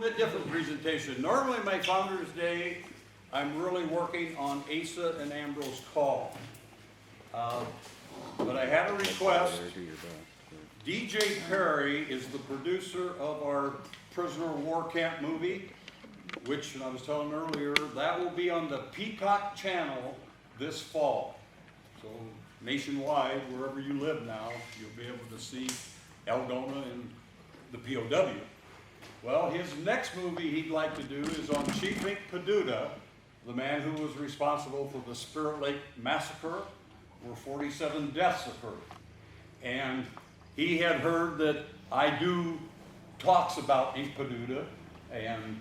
bit different presentation. Normally my Founders Day, I'm really working on Asa and Ambrose Call. But I had a request. DJ Perry is the producer of our Prisoner of War Camp movie, which I was telling earlier, that will be on the Peacock channel this fall. So nationwide, wherever you live now, you'll be able to see Algona and the POW. Well, his next movie he'd like to do is on Chief Ink Peduta, the man who was responsible for the Spirit Lake Massacre, where 47 deaths occurred. And he had heard that I do talks about Ink Peduta and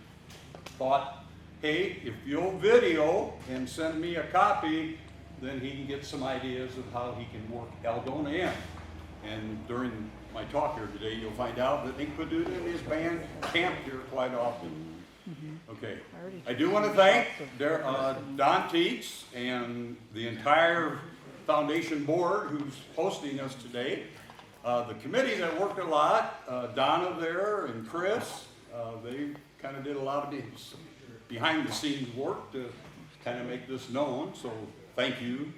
thought, hey, if you'll video and send me a copy, then he can get some ideas of how he can work Algona in. And during my talk here today, you'll find out that Ink Peduta and his band camp here quite often. Okay, I do want to thank Don Teets and the entire foundation board who's hosting us today. The committee that worked a lot, Donna there and Chris, they kind of did a lot of behind the scenes work to kind of make this known, so thank you.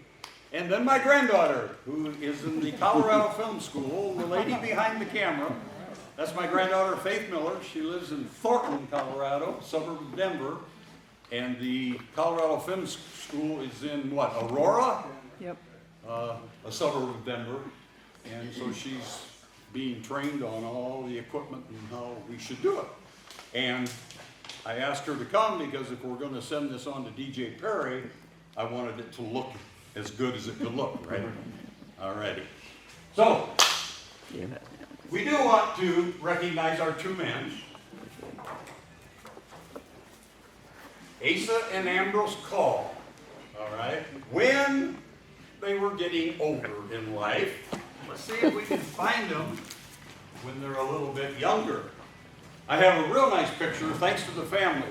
And then my granddaughter, who is in the Colorado Film School, the lady behind the camera. That's my granddaughter, Faith Miller. She lives in Thornton, Colorado, suburb of Denver. And the Colorado Film School is in what, Aurora? Yep. A suburb of Denver. And so she's being trained on all the equipment and how we should do it. And I asked her to come because if we're going to send this on to DJ Perry, I wanted it to look as good as it could look, right? Alrighty. So, we do want to recognize our two men, Asa and Ambrose Call, all right? When they were getting older in life, let's see if we can find them when they're a little bit younger. I have a real nice picture, thanks to the family.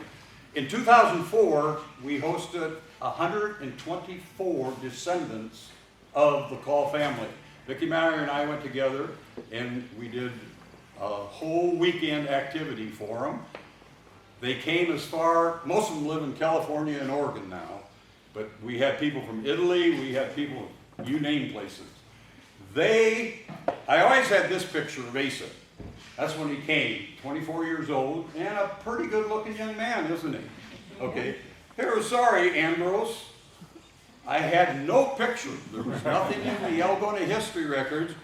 In 2004, we hosted 124 descendants of the Call family. Vicki Meyer and I went together and we did a whole weekend activity for them. They came as far, most of them live in California and Oregon now, but we had people from Italy, we had people, you name places. I always had this picture of Asa. That's when he came, 24 years old, and a pretty good looking young man, isn't he? Okay. Here, sorry, Ambrose. I had no picture. There was nothing in the Algona history records,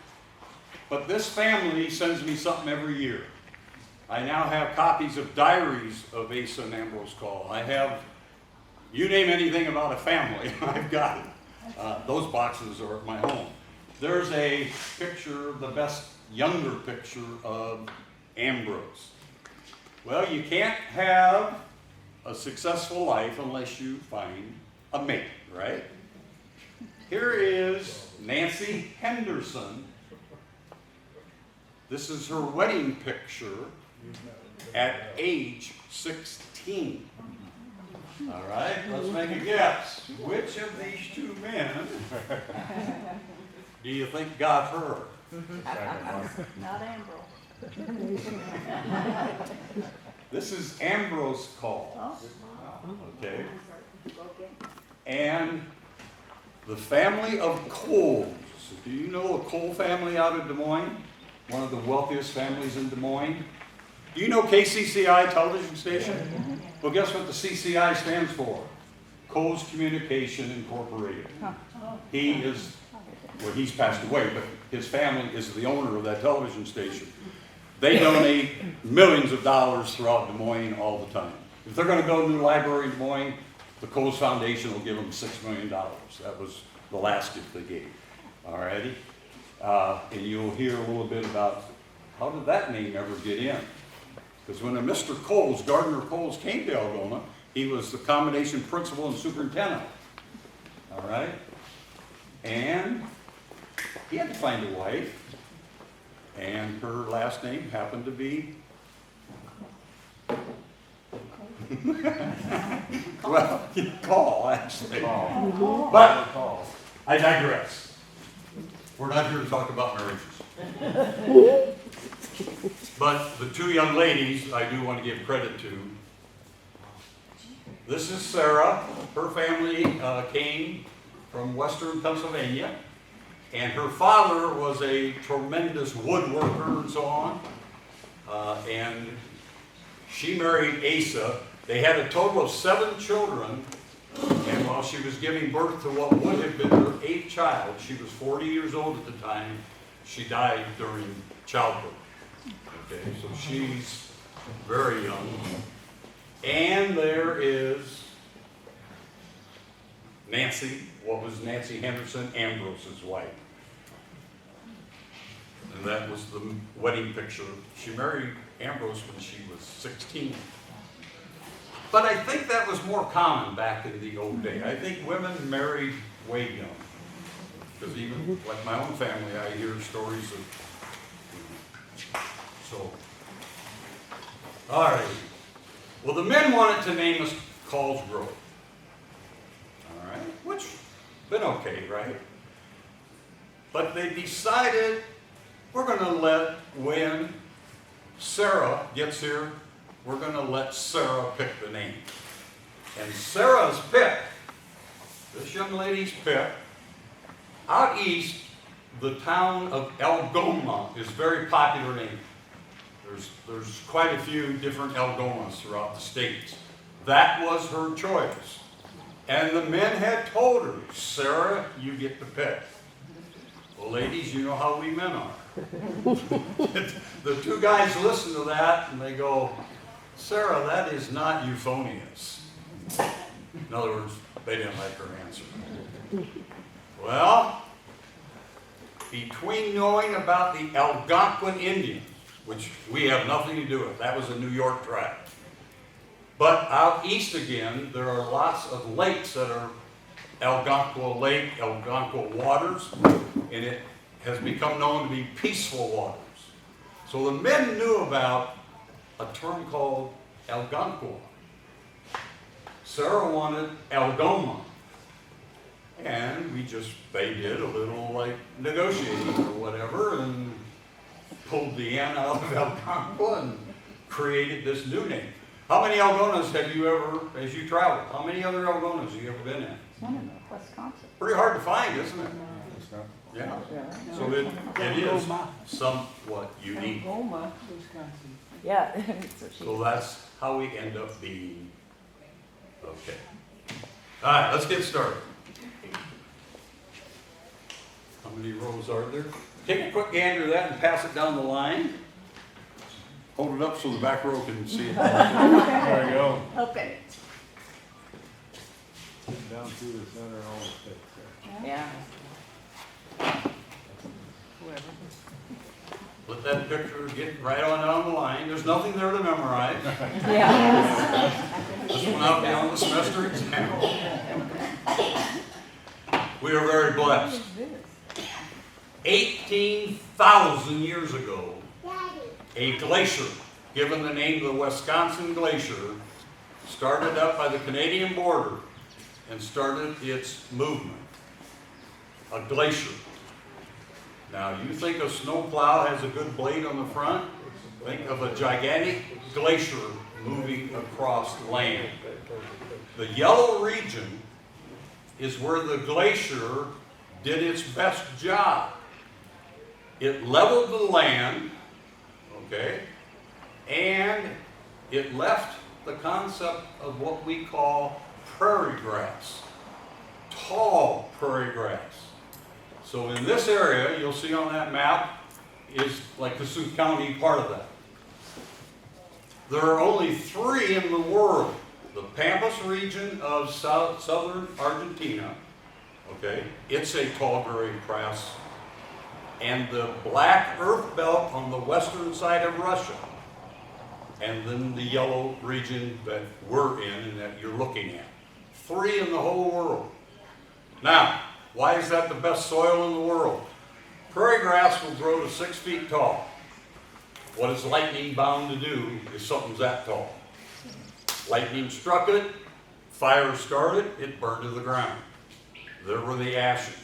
but this family sends me something every year. I now have copies of diaries of Asa and Ambrose Call. I have, you name anything about a family, I've got it. Those boxes are at my home. There's a picture, the best younger picture of Ambrose. Well, you can't have a successful life unless you find a mate, right? Here is Nancy Henderson. This is her wedding picture at age 16. All right, let's make a guess. Which of these two men do you think got her? Not Ambrose. This is Ambrose Call. Okay. And the family of Coles. Do you know a Cole family out of Des Moines? One of the wealthiest families in Des Moines. Do you know KCCI television station? Well, guess what the CCI stands for? Coles Communication Incorporated. He is, well, he's passed away, but his family is the owner of that television station. They donate millions of dollars throughout Des Moines all the time. If they're going to build a new library in Des Moines, the Coles Foundation will give them $6 million. That was the last gift they gave. All righty? And you'll hear a little bit about how did that name ever get in? Because when a Mr. Coles, Gardner Coles, came to Algona, he was the combination principal and superintendent. All right? And he had to find a wife. And her last name happened to be, well, Call, actually. But I digress. We're not here to talk about marriages. But the two young ladies I do want to give credit to. This is Sarah. Her family came from western Pennsylvania, and her father was a tremendous woodworker and so on. And she married Asa. They had a total of 7 children, and while she was giving birth to what would have been her 8th child, she was 40 years old at the time, she died during childbirth. Okay, so she's very young. And there is Nancy, what was Nancy Henderson, Ambrose's wife. And that was the wedding picture. She married Ambrose when she was 16. But I think that was more common back in the old day. I think women married way young. Because even like my own family, I hear stories of, so. All right. Well, the men wanted to name us Call's Grove. All right. Which, been okay, right? But they decided we're going to let, when Sarah gets here, we're going to let Sarah pick the name. And Sarah's pick, this young lady's pick, out east, the town of Algoma is a very popular name. There's quite a few different Algomas throughout the states. That was her choice. And the men had told her, Sarah, you get to pick. Well, ladies, you know how we men are. The two guys listen to that and they go, Sarah, that is not euphonious. In other words, they didn't like her answer. Well, between knowing about the Algonquin Indians, which we have nothing to do with, that was a New York tribe. But out east again, there are lots of lakes that are Algonquin Lake, Algonquin waters, and it has become known to be peaceful waters. So the men knew about a term called Algonquin. Sarah wanted Algoma. And they did a little like negotiating or whatever and pulled the N out of Algonquin and created this new name. How many Algonas have you ever, as you traveled, how many other Algonas have you ever been in? One in Wisconsin. Pretty hard to find, isn't it? Yeah. So it is somewhat unique. Algoma, Wisconsin. Yeah. So that's how we end up being, okay. All right, let's get started. How many rows are there? Take a quick gander at that and pass it down the line. Hold it up so the back row can see it. There you go. Okay. Down through the center and all the sticks there. Yeah. Let that picture get right on down the line. There's nothing there to memorize. Yeah. This one out beyond the semester exam. We are very blessed. 18,000 years ago, a glacier, given the name of the Wisconsin Glacier, started up by the Canadian border and started its movement. A glacier. Now, you think a snowplow has a good blade on the front? Think of a gigantic glacier moving across land. The yellow region is where the glacier did its best job. It leveled the land, okay, and it left the concept of what we call prairie grass, tall prairie grass. So in this area, you'll see on that map, is like Cassuth County part of that. There are only 3 in the world. The Pampas region of southern Argentina, okay, it's a tall prairie grass, and the black earth belt on the western side of Russia, and then the yellow region that we're in and that you're looking at. 3 in the whole world. Now, why is that the best soil in the world? Prairie grass will grow to 6 feet tall. What is lightning bound to do if something's that tall? Lightning struck it, fire started, it burned to the ground. There were the ashes.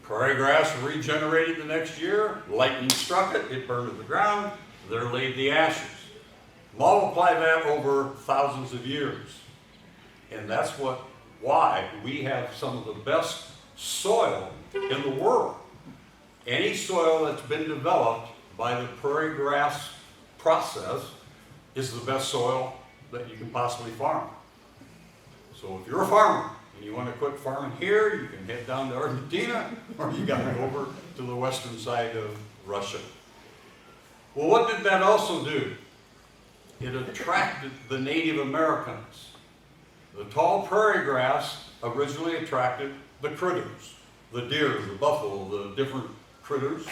Prairie grass regenerated the next year, lightning struck it, it burned to the ground, there laid the ashes. Multiply that over thousands of years. And that's why we have some of the best soil in the world. Any soil that's been developed by the prairie grass process is the best soil that you can possibly farm. So if you're a farmer and you want to quit farming here, you can head down to Argentina, or you got to go over to the western side of Russia. Well, what did that also do? It attracted the Native Americans. The tall prairie grass originally attracted the critters, the deer, the buffalo, the different critters.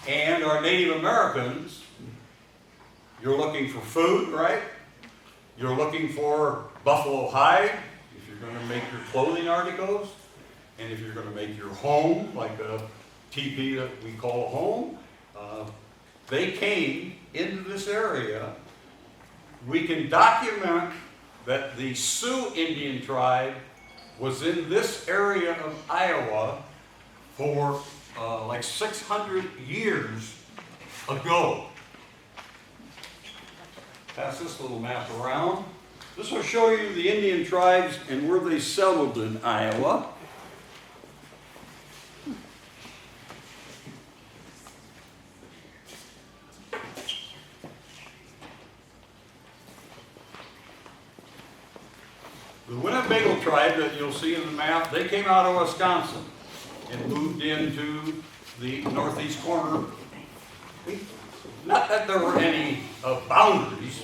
And our Native Americans, you're looking for food, right? You're looking for buffalo hide, if you're going to make your clothing articles, and if you're going to make your home, like a teepee that we call a home. They came into this area. We can document that the Sioux Indian tribe was in this area of Iowa for like 600 years ago. Pass this little map around. This will show you the Indian tribes and where they settled in Iowa. The Winnebago tribe that you'll see in the map, they came out of Wisconsin and moved into the northeast corner. Not that there were any boundaries,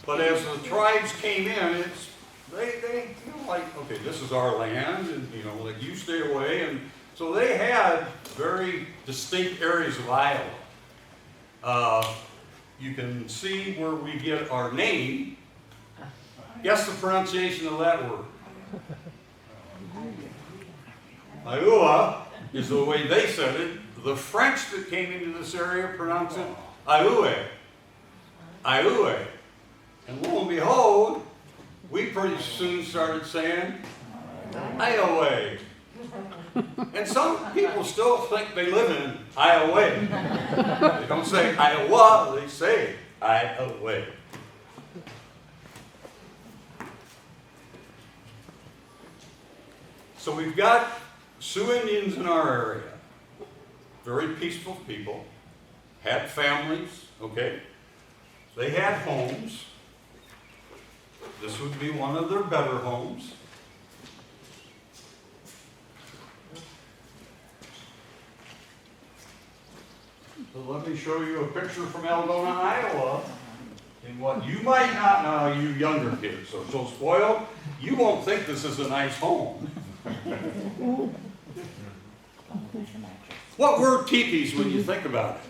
but as the tribes came in, they feel like, okay, this is our land, and like you stay away, and so they had very distinct areas of Iowa. You can see where we get our name. Guess the pronunciation of that word. Iowa is the way they said it. The French that came into this area pronounced it Ioue. Ioue. And lo and behold, we pretty soon started saying Iowa. And some people still think they live in Iowa. They don't say Iowa, they say Iowa. So we've got Sioux Indians in our area. Very peaceful people. Had families, okay? They had homes. This would be one of their better homes. So let me show you a picture from Eldona, Iowa, in what you might not know, you younger kids are so spoiled, you won't think this is a nice home. What were teepees when you think about it?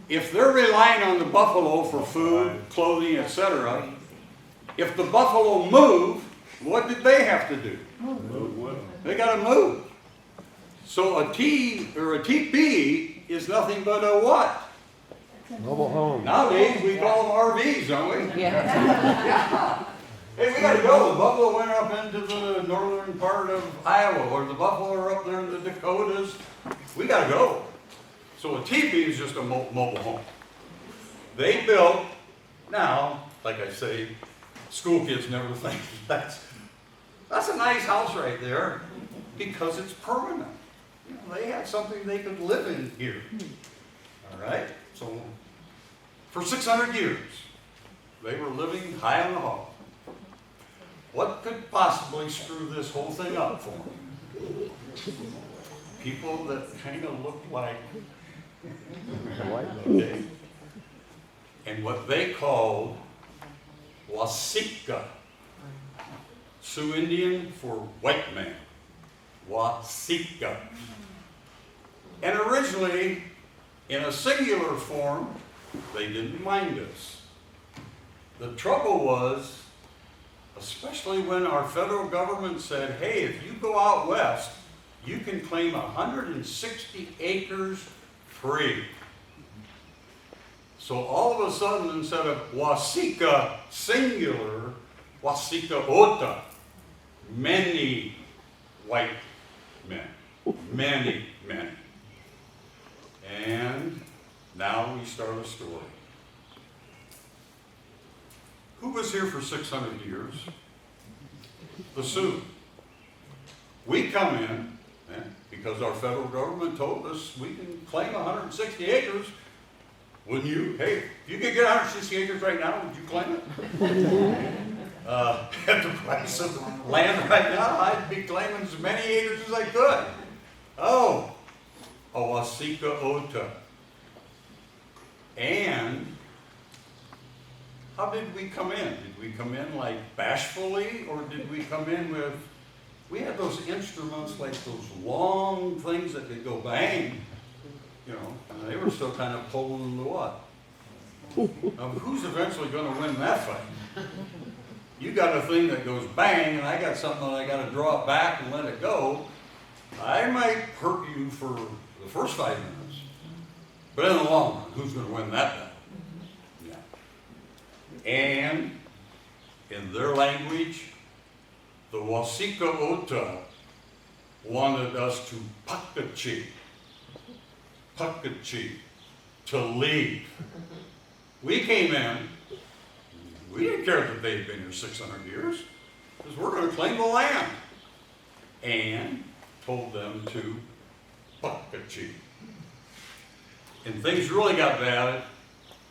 If they're relying on the buffalo for food, clothing, etc., if the buffalo move, what did they have to do? They got to move. So a teepee is nothing but a what? Mobile home. Nowadays we call them RVs, don't we? Yeah. Hey, we got to go. The buffalo went up into the northern part of Iowa, or the buffalo are up there in the Dakotas. We got to go. So a teepee is just a mobile home. They built, now, like I say, school kids never think that's a nice house right there because it's permanent. They had something they could live in here. All right? So for 600 years, they were living high on the hog. What could possibly screw this whole thing up for them? People that kind of look like, okay, and what they called Wasika. Sioux Indian for white man. Wasika. And originally, in a singular form, they didn't mind us. The trouble was, especially when our federal government said, hey, if you go out west, you can claim 160 acres free. So all of a sudden, instead of Wasika singular, Wasika ota, many white men, many men. And Now we start a story. Who was here for 600 years? The Sioux. We come in, because our federal government told us we can claim 160 acres. Wouldn't you? Hey, if you could get 160 acres right now, would you claim it? At the price of land right now, I'd be claiming as many acres as I could. Oh, Awasika Ota. And how did we come in? Did we come in like bashfully, or did we come in with, we had those instruments like those long things that could go bang, you know, and they were still kind of pulling the what? Now, who's eventually going to win that fight? You got a thing that goes bang, and I got something that I got to draw it back and let it go. I might hurt you for the first 5 minutes, but in the long run, who's going to win that battle? Yeah. And in their language, the Wasika Ota wanted us to pakachi, to leave. We came in. We didn't care that they'd been here 600 years, because we're going to claim the land. And told them to pakachi. And things really got bad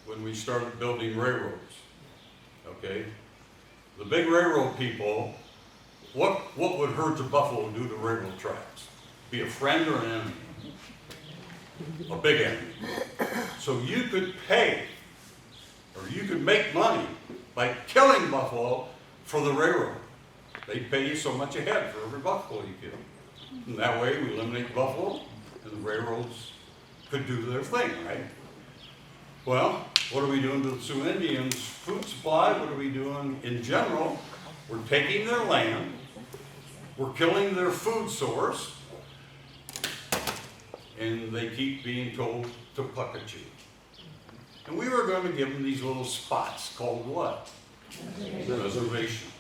when we started building railroads. Okay? The big railroad people, what would herds of buffalo do to railroad tracks? Be a friend or an enemy? A big enemy. So you could pay, or you could make money by killing buffalo for the railroad. They'd pay you so much a head for every buffalo you killed. And that way we eliminate buffalo, and the railroads could do their thing, right? Well, what are we doing to the Sioux Indians' food supply? What are we doing in general? We're taking their land, we're killing their food source, and they keep being told to pakachi. And we were going to give them these little spots called what? Reservations.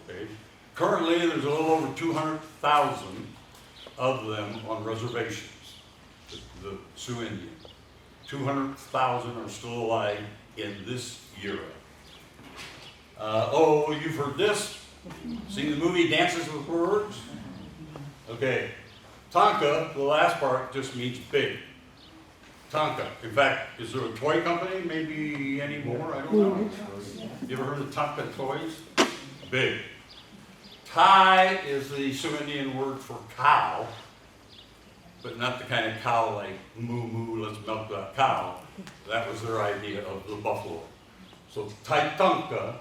Okay. Currently, there's a little over 200,000 of them on reservations, the Sioux Indian. 200,000 are still alive in this era. Oh, you've heard this? Seen the movie Dances with Words? Okay. Tonka, the last part, just means big. Tonka. In fact, is there a toy company maybe anymore? I don't know. You ever heard of Tonka toys? Big. Tai is the Sioux Indian word for cow, but not the kind of cow like moo moo, let's milk that cow. That was their idea of the buffalo. So Tonka,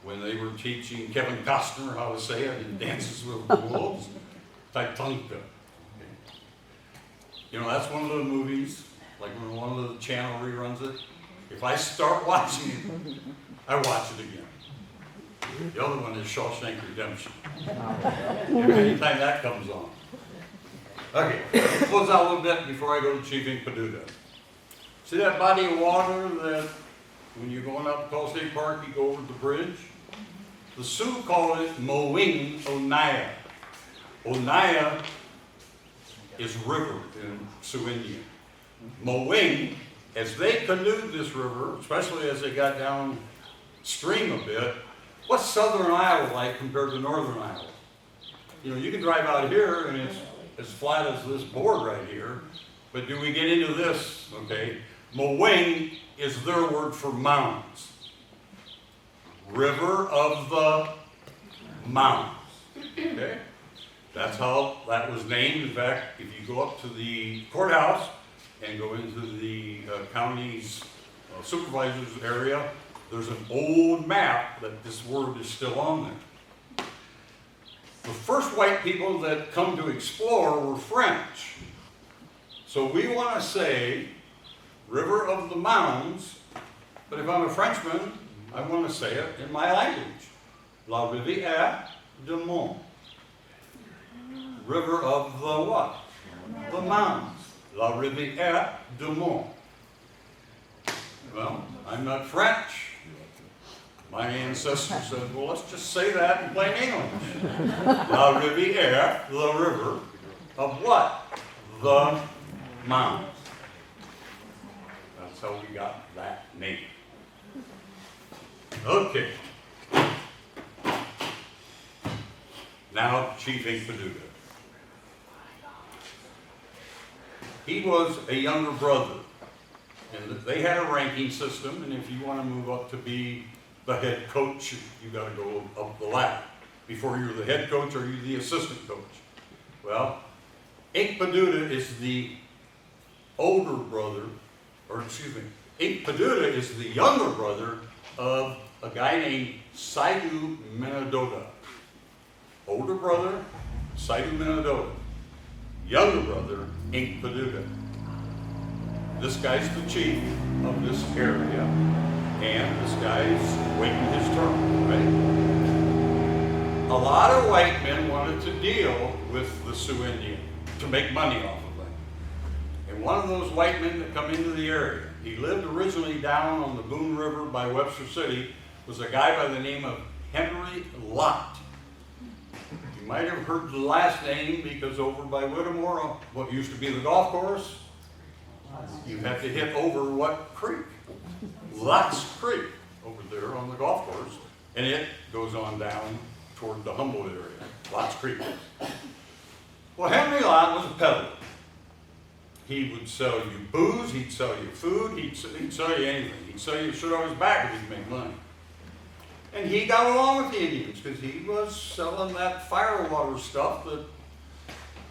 when they were teaching Kevin Costner how to say it in Dances with Wolves, Tonka. Okay. You know, that's one of the movies, like when one of the channel reruns it. If I start watching it, I watch it again. The other one is Shawshank Redemption. Anytime that comes on. Okay, let's close out a little bit before I go to Chief Ink Peduta. See that body of water that when you're going out to Call State Park, you go over the bridge? The Sioux call it Mowing Onaya. Onaya is river in Sioux Indian. Mowing, as they canoed this river, especially as they got downstream a bit, what's southern Iowa like compared to northern Iowa? You know, you can drive out here and it's as flat as this board right here, but do we get into this, okay? Mowing is their word for mounds. River of the mounds, okay? That's how that was named. In fact, if you go up to the courthouse and go into the county's supervisor's area, there's an old map that this word is still on there. The first white people that come to explore were French. So we want to say River of the Mounds, but if I'm a Frenchman, I want to say it in my language. La Rivière de Mont. River of the what? The mounds. La Rivière de Mont. Well, I'm not French. My ancestor said, well, let's just say that in plain English. La Rivière, the river of what? The mounds. That's how we got that name. Okay. Now, Chief Ink Peduta. He was a younger brother, and they had a ranking system, and if you want to move up to be the head coach, you got to go up the ladder. Before you're the head coach or you're the assistant coach. Well, Ink Peduta is the older brother, or excuse me, Ink Peduta is the younger brother of a guy named Saidu Menadota. Older brother, Saidu Menadota. Younger brother, Ink Peduta. This guy's the chief of this area, and this guy's waiting his turn, right? A lot of white men wanted to deal with the Sioux Indian to make money off of them. And one of those white men that come into the area, he lived originally down on the Boone River by Webster City, was a guy by the name of Henry Lott. You might have heard the last name because over by Whittemore, what used to be the golf course, you have to hit over what creek? Lott's Creek over there on the golf course, and it goes on down toward the Humboldt area, Lott's Creek. Well, Henry Lott was a peddler. He would sell you booze, he'd sell you food, he'd sell you anything. He'd sell you shirt on his back if he'd make money. And he got along with the Indians because he was selling that firewater stuff that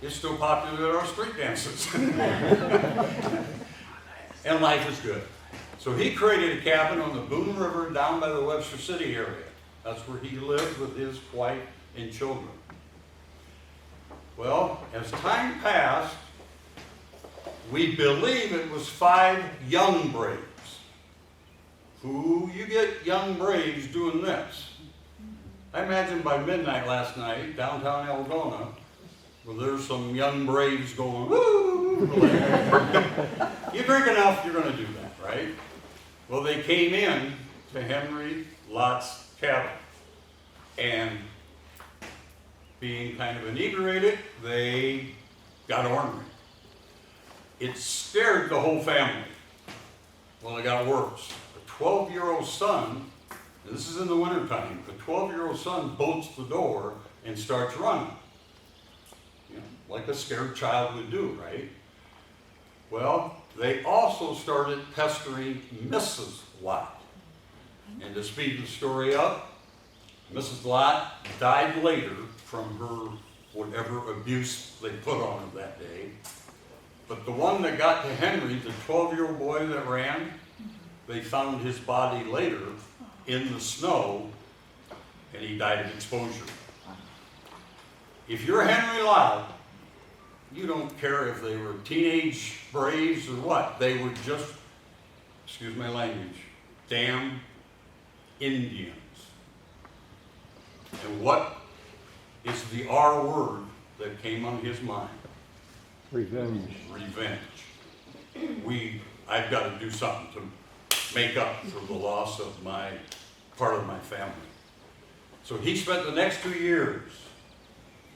is still popular at our street dances. And life is good. So he created a cabin on the Boone River down by the Webster City area. That's where he lived with his wife and children. Well, as time passed, we believe it was 5 young braves. Who you get young braves doing this? I imagine by midnight last night, downtown Algona, well, there's some young braves going, woo! You drink enough, you're going to do that, right? Well, they came in to Henry Lott's cabin, and being kind of inebriated, they got ornery. It scared the whole family. Well, it got worse. A 12-year-old son, and this is in the wintertime, the 12-year-old son bolts the door and starts running. You know, like a scared child would do, right? Well, they also started pestering Mrs. Lott. And to speed the story up, Mrs. Lott died later from her whatever abuse they put on her that day. But the one that got to Henry, the 12-year-old boy that ran, they found his body later in the snow, and he died of exposure. If you're Henry Lott, you don't care if they were teenage braves or what. They were just, excuse my language, damn Indians. And what is the R word that came on his mind? Revenge. Revenge. I've got to do something to make up for the loss of my part of my family. So he spent the next 2 years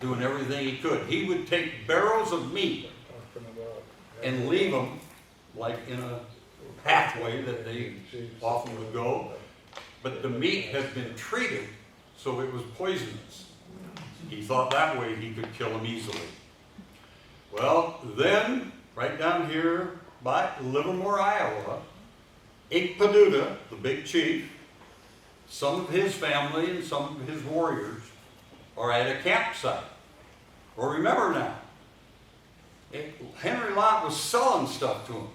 doing everything he could. He would take barrels of meat and leave them like in a pathway that they often would go. But the meat had been treated so it was poisonous. He thought that way he could kill them easily. Well, then, right down here by Livermore, Iowa, Ink Peduta, the big chief, some of his family and some of his warriors are at a campsite. Well, remember now, Henry Lott was selling stuff to him.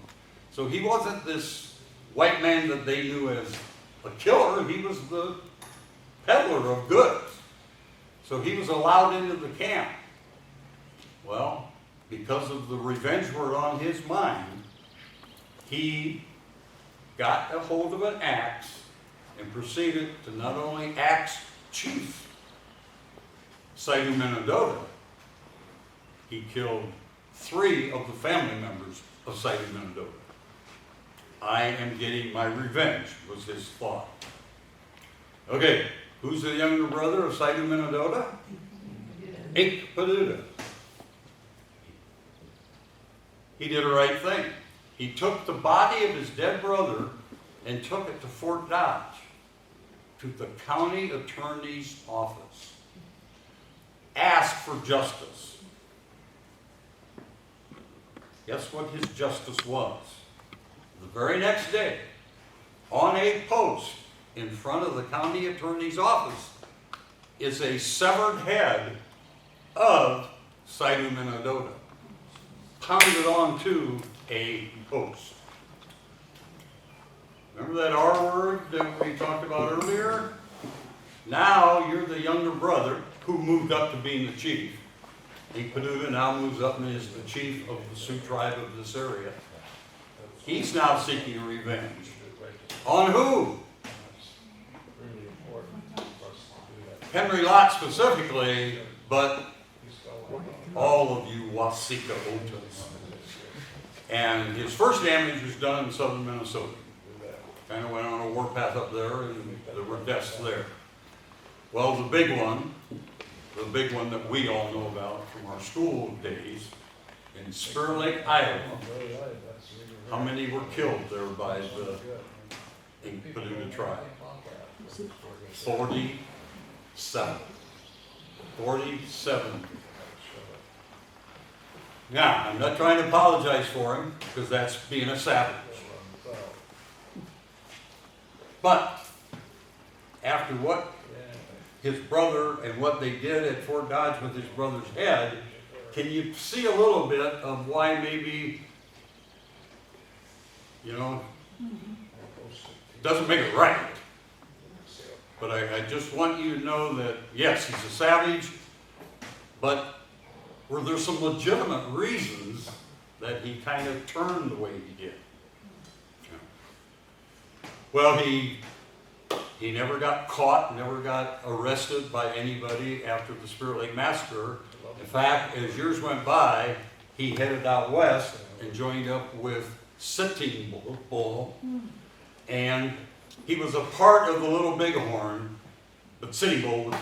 So he wasn't this white man that they knew as a killer. He was the peddler of goods. So he was allowed into the camp. Well, because of the revenge word on his mind, he got a hold of an axe and proceeded to not only axe Chief Saidu Menadota, he killed 3 of the family members of Saidu Menadota. I am getting my revenge, was his thought. Okay, who's the younger brother of Saidu Menadota? Ink Peduta. He did the right thing. He took the body of his dead brother and took it to Fort Dodge, to the county attorney's office. Asked for justice. Guess what his justice was? The very next day, on a post in front of the county attorney's office, is a severed head of Sidhu Peduta, pounded onto a post. Remember that R word that we talked about earlier? Now you're the younger brother who moved up to being the chief. Peduta now moves up and is the chief of the Sioux tribe of this area. He's now seeking revenge. On who? Henry Lott specifically, but all of you Wasika Otas. And his first damage was done in southern Minnesota. Kind of went on a warpath up there, and there were deaths there. Well, the big one that we all know about from our school days, in Spirit Lake, Iowa, how many were killed there by the Peduta tribe? 47. 47. Now, I'm not trying to apologize for him, because that's being a savage. But, after what his brother and what they did at Fort Dodge with his brother's head, can you see a little bit of why maybe, doesn't make it right. But I just want you to know that, yes, he's a savage, but were there some legitimate reasons that he kind of turned the way he did? Well, he never got caught, never got arrested by anybody after the Spirit Lake Massacre. In fact, as years went by, he headed out west and joined up with Sitting Bull, and he was a part of the Little Bighorn, but Sitting Bull was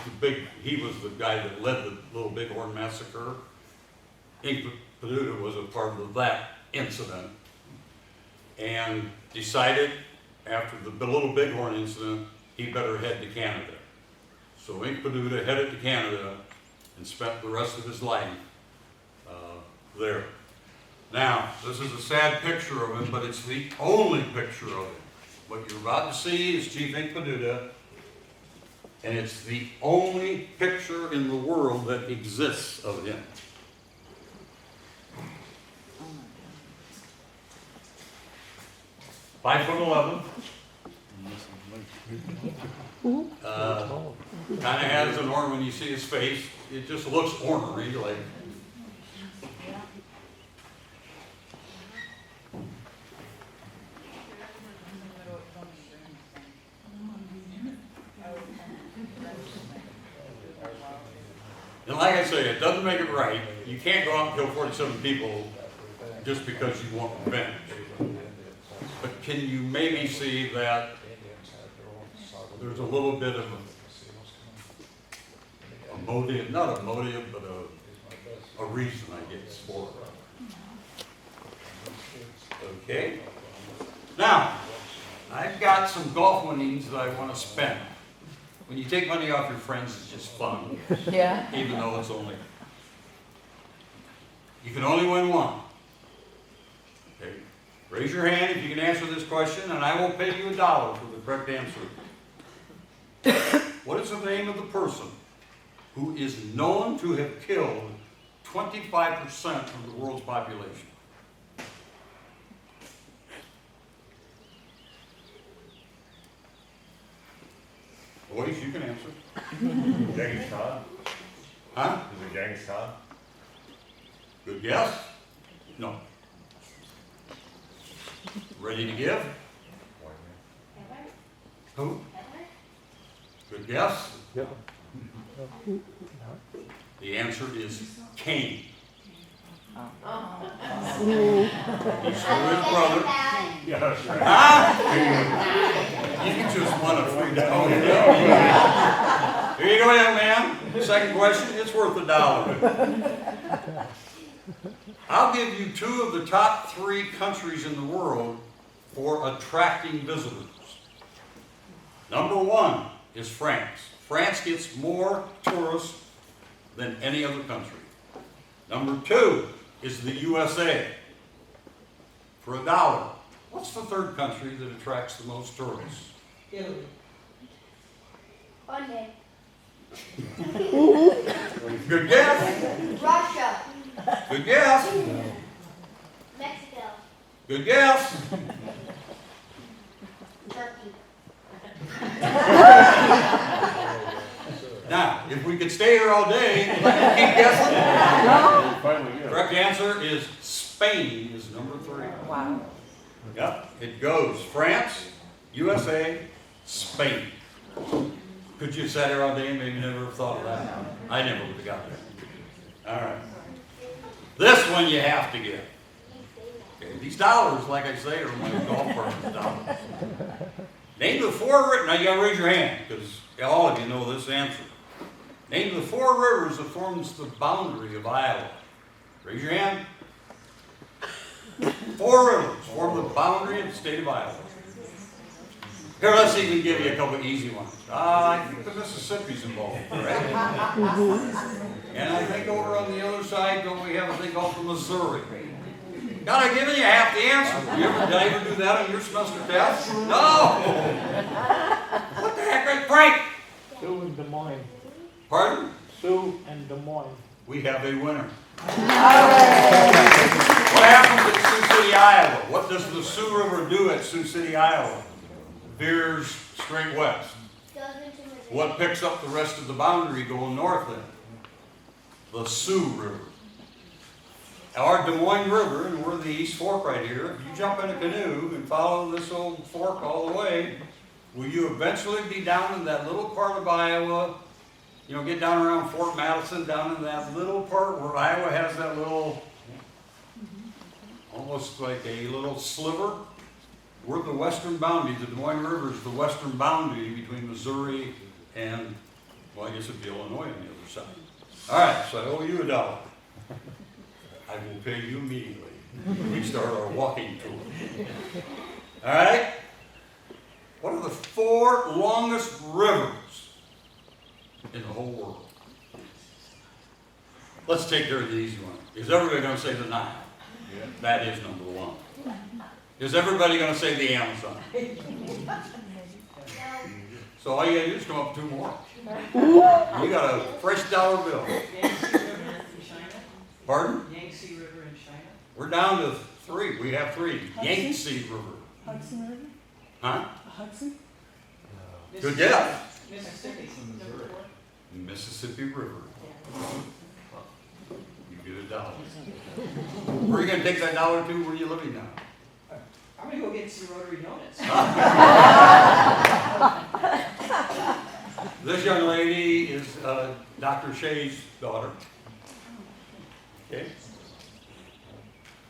he was the guy that led the Little Bighorn Massacre. Peduta was a part of that incident, and decided after the Little Bighorn incident, he better head to Canada. So Peduta headed to Canada and spent the rest of his life there. Now, this is a sad picture of him, but it's the only picture of him. What you're about to see is Chief Peduta, and it's the only picture in the world that exists of him. Five foot 11. Kind of has an orn when you see his face. It just looks ornery, like. And like I say, it doesn't make it right. You can't go out and kill 47 people just because you want revenge. But can you maybe see that there's a little bit of a motive, not a motive, but a reason, I guess, for it. Okay? Now, I've got some golf winnings that I want to spend. When you take money off your friends, it's just fun. Yeah. Even though it's only, you can only win one. Okay? Raise your hand if you can answer this question, and I will pay you $1 for the correct answer. What is the name of the person who is known to have killed 25% of the world's population? Boys, you can answer. Genghis Khan? Huh? Is it Genghis Khan? Good guess? No. Ready to give? Who? Good guess? Yep. The answer is Cain. He slew his brother. Yeah, that's right. Ah! You just won a free dollar. Here you go, young man. Second question, it's worth $1. I'll give you 2 of the top 3 countries in the world for attracting visitors. Number 1 is France. France gets more tourists than any other country. Number 2 is the USA. For $1, what's the 3rd country that attracts the most tourists? Italy. London. Good guess. Russia. Good guess. Mexico. Good guess. Turkey. Now, if we could stay here all day, keep guessing. Finally, yeah. Correct answer is Spain is number 3. Wow. Yep, it goes France, USA, Spain. Could you have sat here all day and maybe never have thought of that? I never would have got there. All right. This one you have to get. Okay, these dollars, like I say, are my golf partner's dollars. Name the 4 now you gotta raise your hand, because all of you know this answer. Name the 4 rivers that forms the boundary of Iowa. Raise your hand. 4 rivers form the boundary of the state of Iowa. Here, let's even give you a couple easy ones. I think the Mississippi's involved, right? And I think over on the other side, don't we have a thing called the Missouri? God, I've given you half the answer. Did I ever do that on your semester test? No! What the heck, right, Frank? Sue and Des Moines. Pardon? Sue and Des Moines. We have a winner. What happens at Sioux City, Iowa? What does the Sioux River do at Sioux City, Iowa? Veers straight west. Goes into Missouri. What picks up the rest of the boundary going north then? The Sioux River. Our Des Moines River, and we're the East Fork right here, if you jump in a canoe and follow this old fork all the way, will you eventually be down in that little part of Iowa, you know, get down around Fort Madison, down in that little part where Iowa has that little, almost like a little sliver? We're the western boundary. The Des Moines River is the western boundary between Missouri and, well, I guess it'd be Illinois on the other side. All right, so I owe you $1. I will pay you immediately when we start our walking tour. All right? What are the 4 longest rivers in the whole world? Let's take care of the easy one. Is everybody going to say the Nile? Yeah. That is number 1. Is everybody going to say the Amazon? So all you got to do is come up with 2 more. You got a fresh dollar bill. Yangtze River in China. Pardon? Yangtze River in China. We're down to 3. We have 3. Yangtze River. Hudson River? Huh? Hudson? Good guess. Mississippi. Number 4. Mississippi River. You get $1. Where are you going to take that $1 to? Where are you living now? I'm gonna go get some rotary donuts. This young lady is Dr. Shea's daughter. Okay.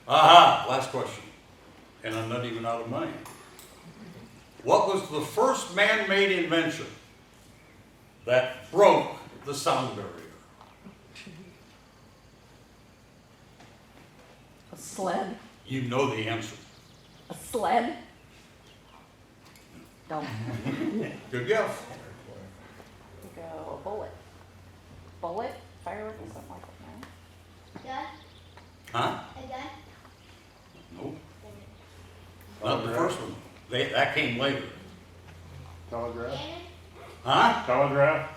Aha, last question. And I'm not even out of money. What was the first man-made invention that broke the sound barrier? A sled? You know the answer. A sled? Don't. Good guess. Go a bullet. Bullet? Firework or something like that, Gun. Huh? A gun. Nope. Not the first one. That came later. Telegraph? Cannon. Huh? Telegraph?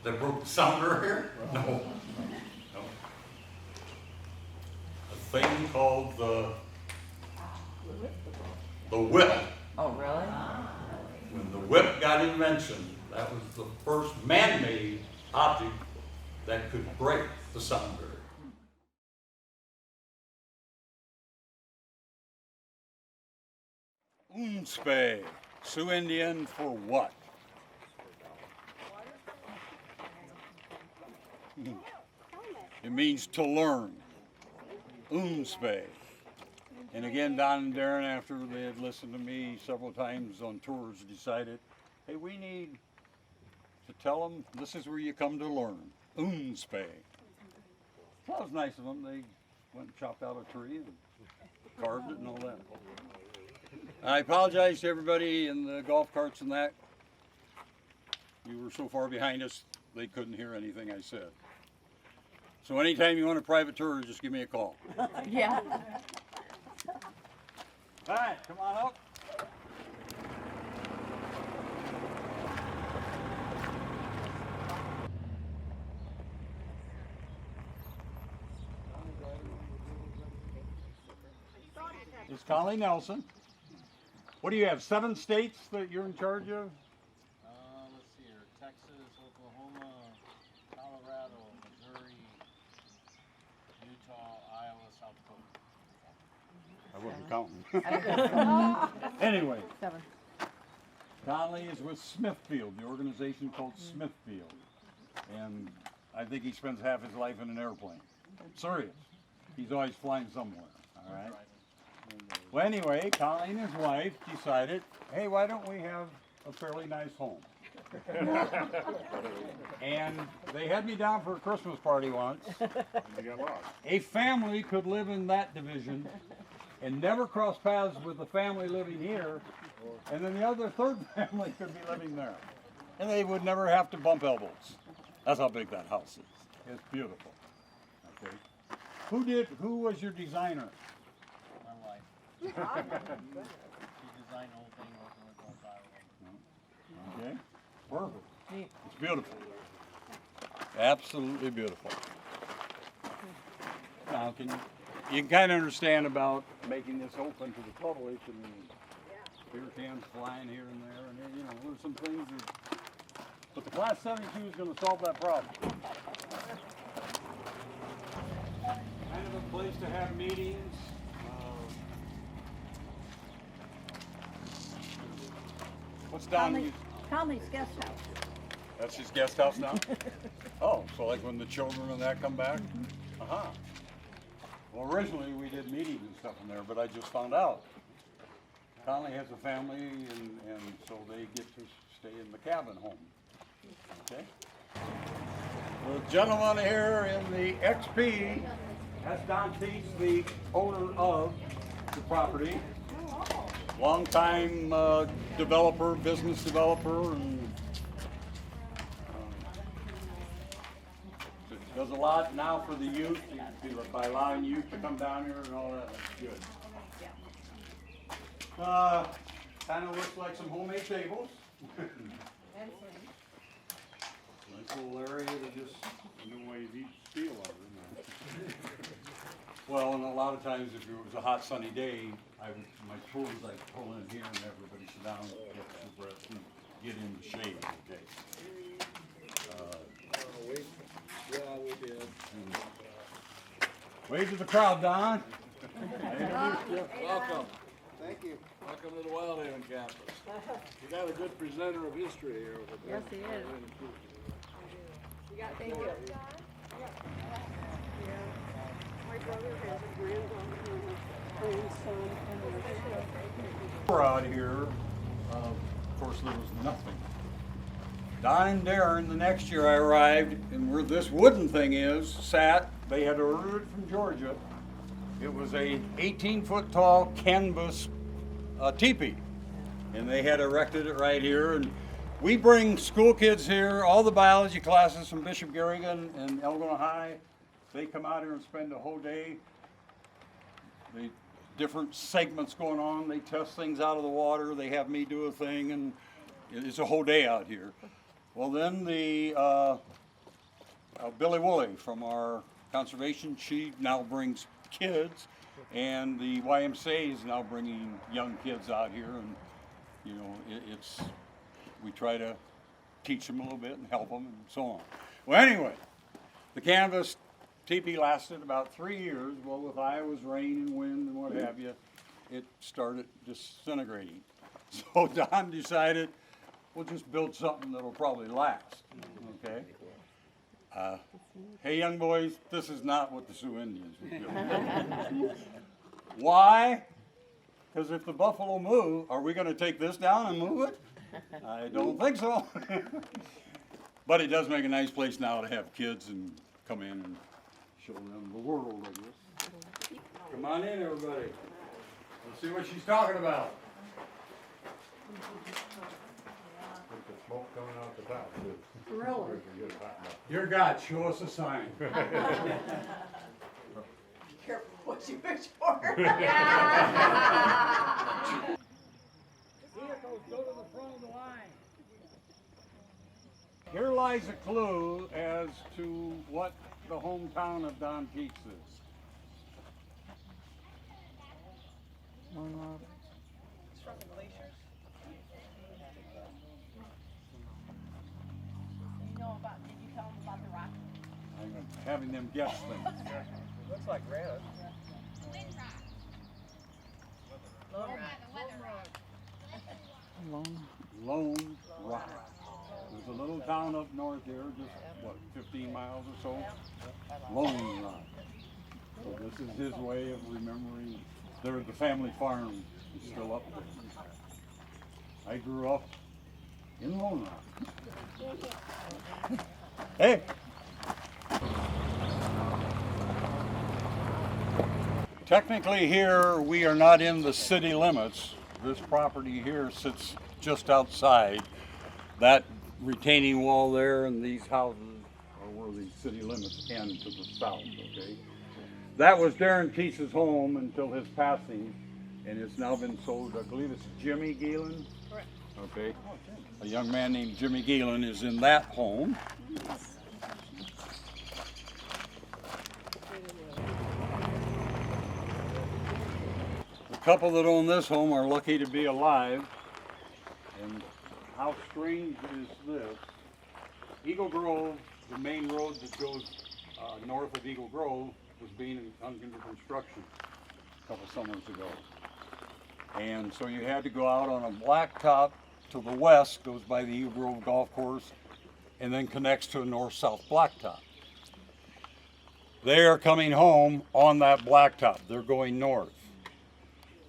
That broke the sound barrier? No. No. A thing called the whip. Oh, really? When the whip got invention, that was the first man-made object that could break the sound barrier. Unspe, Sioux Indian for what? It means to learn. Unspe. And again, Don and Darren, after they had listened to me several times on tours, decided, hey, we need to tell them this is where you come to learn. Unspe. Well, it was nice of them. They went and chopped out a tree and carved it and all that. I apologize to everybody in the golf carts and that. You were so far behind us, they couldn't hear anything I said. So anytime you want a private tour, just give me a call. Yeah. All right, come on up. It's Conley Nelson. What do you have, 7 states that you're in charge of? Let's see here, Texas, Oklahoma, Colorado, Missouri, Utah, Iowa, South Dakota. I wasn't counting. Anyway, 7. Conley is with Smithfield, the organization called Smithfield. And I think he spends half his life in an airplane. Serious. He's always flying somewhere, all right? Well, anyway, Conley and his wife decided, hey, why don't we have a fairly nice home? And they had me down for a Christmas party once. You got lost. A family could live in that division and never cross paths with the family living here, and then the other third family could be living there. And they would never have to bump elbows. That's how big that house is. It's beautiful. Okay. Who was your designer? My wife. She designed the whole thing, working with all 5 of them. Okay. Perfect. It's beautiful. Absolutely beautiful. Now, you can kind of understand about making this open to the public and beer cans flying here and there, and you know, there's some things that, but the Class 72 is going to solve that problem. Kind of a place to have meetings. What's down? Conley's guest house. That's his guest house now? Oh, so like when the children and that come back? Uh-huh. Well, originally we did meetings and stuff in there, but I just found out. Conley has a family and so they get to stay in the cabin home. Okay? The gentleman here in the XP, that's Don Teets, the owner of the property. Longtime developer, business developer, and does a lot now for the youth by allowing youth to come down here and all that. That's good. Kind of looks like some homemade tables. Nice little area to just, I know why you need steel out of it. well, and a lot of times if it was a hot sunny day, my tours I'd pull in here and everybody sit down, get some breath, and get in the shade, okay? Yeah, we did. Wave to the crowd, Don. Welcome. Thank you. Welcome to the Wildhaven campus. You got a good presenter of history here. Yes, he is. Thank you. My brother has a granddaughter and a grandson and We're out here, of course there was nothing. Don and Darren, the next year I arrived, and where this wooden thing is, sat, they had ordered it from Georgia. It was a 18-foot tall canvas teepee, and they had erected it right here. And we bring school kids here, all the biology classes from Bishop Garrigan and Algona High. They come out here and spend a whole day. They different segments going on. They test things out of the water. They have me do a thing, and it's a whole day out here. Well, then the Billy Woolley from our conservation, she now brings kids, and the YMCA is now bringing young kids out here, and you know, we try to teach them a little bit and help them and so on. Well, anyway, the canvas teepee lasted about 3 years. Well, with Iowa's rain and wind and what have you, it started disintegrating. So Don decided, we'll just build something that'll probably last, okay? Hey, young boys, this is not what the Sioux Indians would do. Why? Because if the buffalo move, are we going to take this down and move it? I don't think so. But it does make a nice place now to have kids and come in and show them the world, I guess. Come on in, everybody. Let's see what she's talking about. With the smoke coming out the top, too. Really? Dear God, show us a sign. Careful what you wish for. Vehicles go to the front of the line. Here lies a clue as to what the hometown of Don Peaks is. It's from the glaciers. You know about, did you tell them about the rock? I'm having them guess things. Looks like granite. Lone Rock. There's a little town up north here, just what, 15 miles or so? Lone Rock. So this is his way of remembering. There, the family farm is still up there. I grew up in Lone Rock. Hey! Technically here, we are not in the city limits. This property here sits just outside. That retaining wall there and these houses are where the city limits end to the south, okay? That was Darren Peace's home until his passing, and it's now been sold. I believe it's Jimmy Geelan. Correct. Okay. A young man named Jimmy Geelan is in that home. The couple that own this home are lucky to be alive. And how strange is this? Eagle Grove, the main road that goes north of Eagle Grove, was being under construction a couple summers ago. And so you had to go out on a blacktop to the west, goes by the Eagle Grove Golf Course, and then connects to a north-south blacktop. They are coming home on that blacktop. They're going north.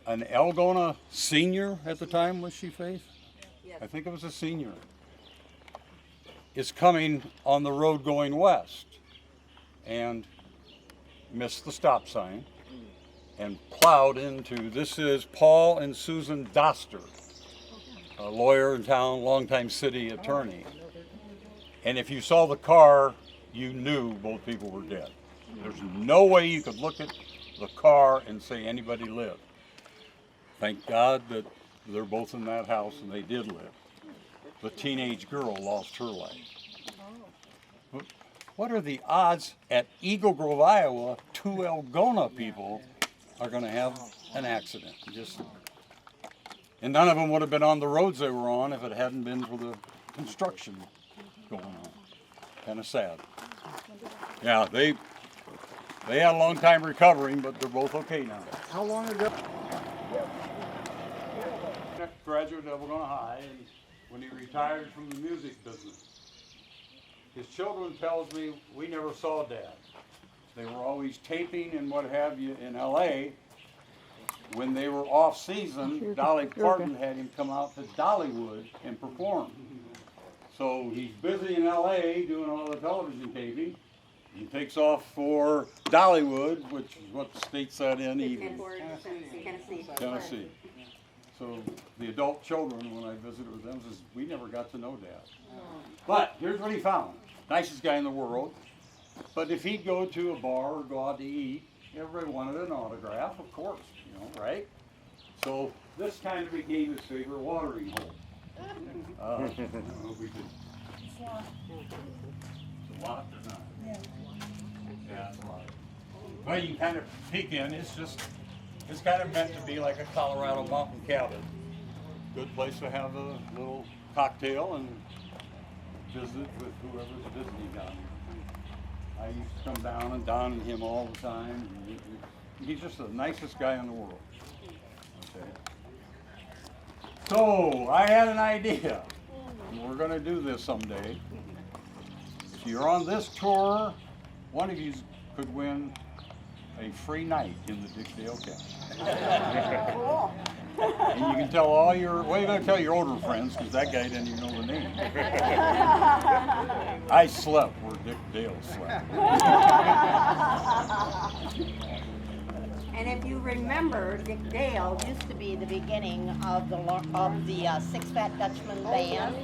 An Algona senior at the time, was she, Faith? Yes. I think it was a senior. Is coming on the road going west and missed the stop sign and plowed into, this is Paul and Susan Doster, a lawyer in town, longtime city attorney. And if you saw the car, you knew both people were dead. There's no way you could look at the car and say anybody lived. Thank God that they're both in that house and they did live. The teenage girl lost her life. What are the odds at Eagle Grove, Iowa, two Algona people are going to have an accident? And none of them would have been on the roads they were on if it hadn't been for the construction going on. Kind of sad. Yeah, they had a long time recovering, but they're both okay now. How long ago? Graduate of Algona High, and when he retired from the music business, his children tells me we never saw Dad. They were always taping and what have you in LA. When they were off season, Dolly Parton had him come out to Dollywood and perform. So he's busy in LA doing all the television taping. He takes off for Dollywood, which is what the state's that in even. Tennessee. So the adult children, when I visited with them, says, we never got to know Dad. But here's what he found. Nicest guy in the world. But if he'd go to a bar or go out to eat, everybody wanted an autograph, of course, you know, right? So this kind of became his favorite watering hole. I don't know if we could. It's a lot or not? Yeah, it's a lot. Well, you can kind of peek in. It's kind of meant to be like a Colorado mountain cabin. Good place to have a little cocktail and visit with whoever's visiting down here. I used to come down and Don and him all the time. He's just the nicest guy in the world. Okay. So I had an idea. We're going to do this someday. If you're on this tour, one of you could win a free night in the Dickdale Cabin. Cool. And you can tell all your, well, you gotta tell your older friends, because that guy didn't even know the name. I slept where Dick Dale slept. And if you remember, Dick Dale used to be the beginning of the Six Fat Dutchman band.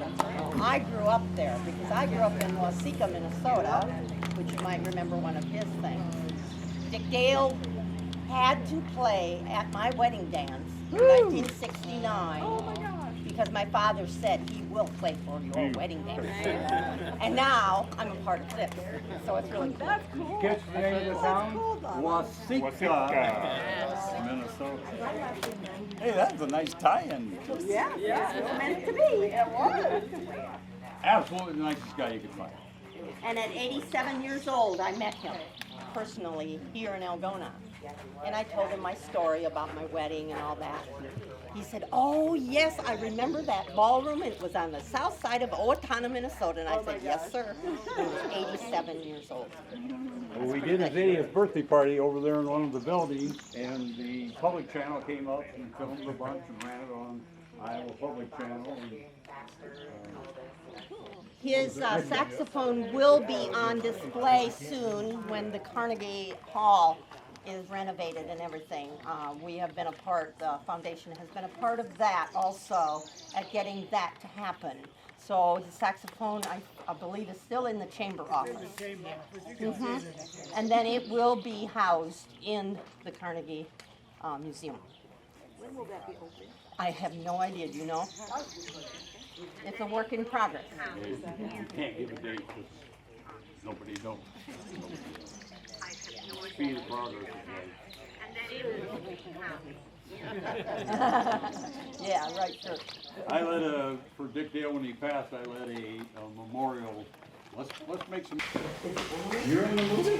I grew up there because I grew up in Waseca, Minnesota, which you might remember one of his things. Dick Dale had to play at my wedding dance in 1969. Oh my gosh. Because my father said he will play for your wedding dance. And now I'm a part of this, so it's really cool. That's cool. Catch the name of the town? Waseca, Minnesota. Hey, that's a nice tie-in. Yeah, it's meant to be. It was. Absolutely the nicest guy you could find. And at 87 years old, I met him personally here in Algona. And I told him my story about my wedding and all that. He said, oh, yes, I remember that ballroom. It was on the south side of Owatonna, Minnesota. And I said, yes, sir. He was 87 years old. Well, we did his 80th birthday party over there in one of the buildings, and the public channel came up and filmed a bunch and ran it on Iowa Public Channel. His saxophone will be on display soon when the Carnegie Hall is renovated and everything. We have been a part, the foundation has been a part of that also, at getting that to happen. So his saxophone, I believe, is still in the chamber office. And then it will be housed in the Carnegie Museum. When will that be open? I have no idea, do you know? It's a work in progress. You can't give a date because nobody knows. Speed of progress Yeah, right, sure. I led for Dick Dale when he passed, I led a memorial. Let's make some. You're in the movie?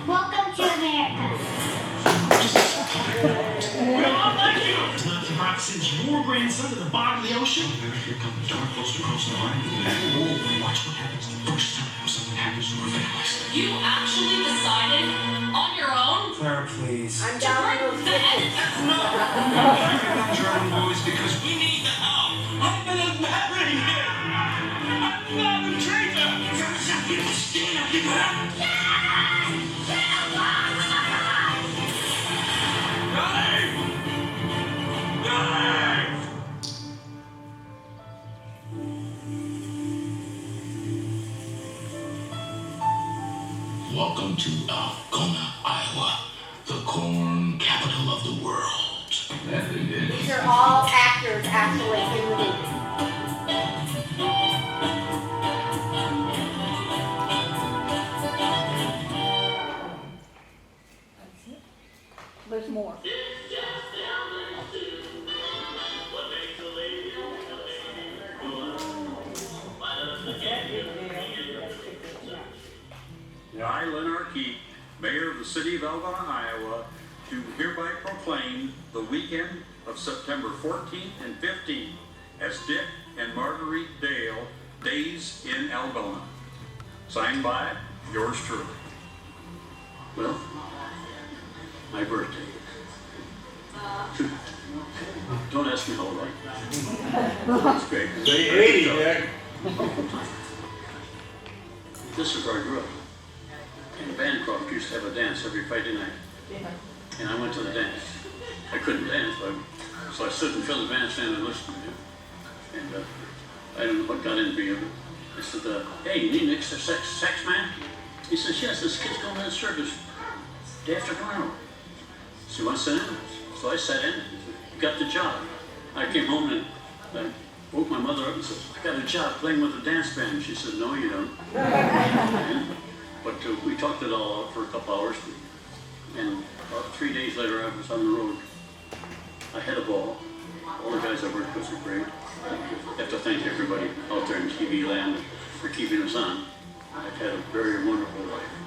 Welcome to America. Since your grandson to the bottom of the ocean, here comes the dark coast across the line. Watch what happens the first time something happens to our families. You actually decided on your own? Clara, please. I'm down on those tickets. I'm German boys because we need the help. I've been a married here. I'm not a traitor. Welcome to Algona, Iowa, the corn capital of the world. These are all actors actually in the movie. There's more. I, Leonard Keith, Mayor of the City of Algona, Iowa, do hereby proclaim the weekend of September 14th and 15th as Dick and Marguerite Dale Days in Algona. Signed by yours truly. Well, my birthday. Don't ask me how old I am. That's great. Say 80, Dick. This is where I grew up. And Bancroft used to have a dance every Friday night. And I went to the dance. I couldn't dance, so I stood in front of the bandstand and listened to him. And I don't know what got into me. I said, hey, you need an extra sex man? He says, yes, this kid's going to that circus day after tomorrow. So what's the name? So I sat in, got the job. I came home and I woke my mother up and said, I got a job playing with a dance band. She said, no, you don't. But we talked it all out for a couple hours. And about 3 days later, I was on the road. I had a ball. All the guys I worked with were great. I have to thank everybody out there in TV land for keeping us on. I've had a very wonderful life.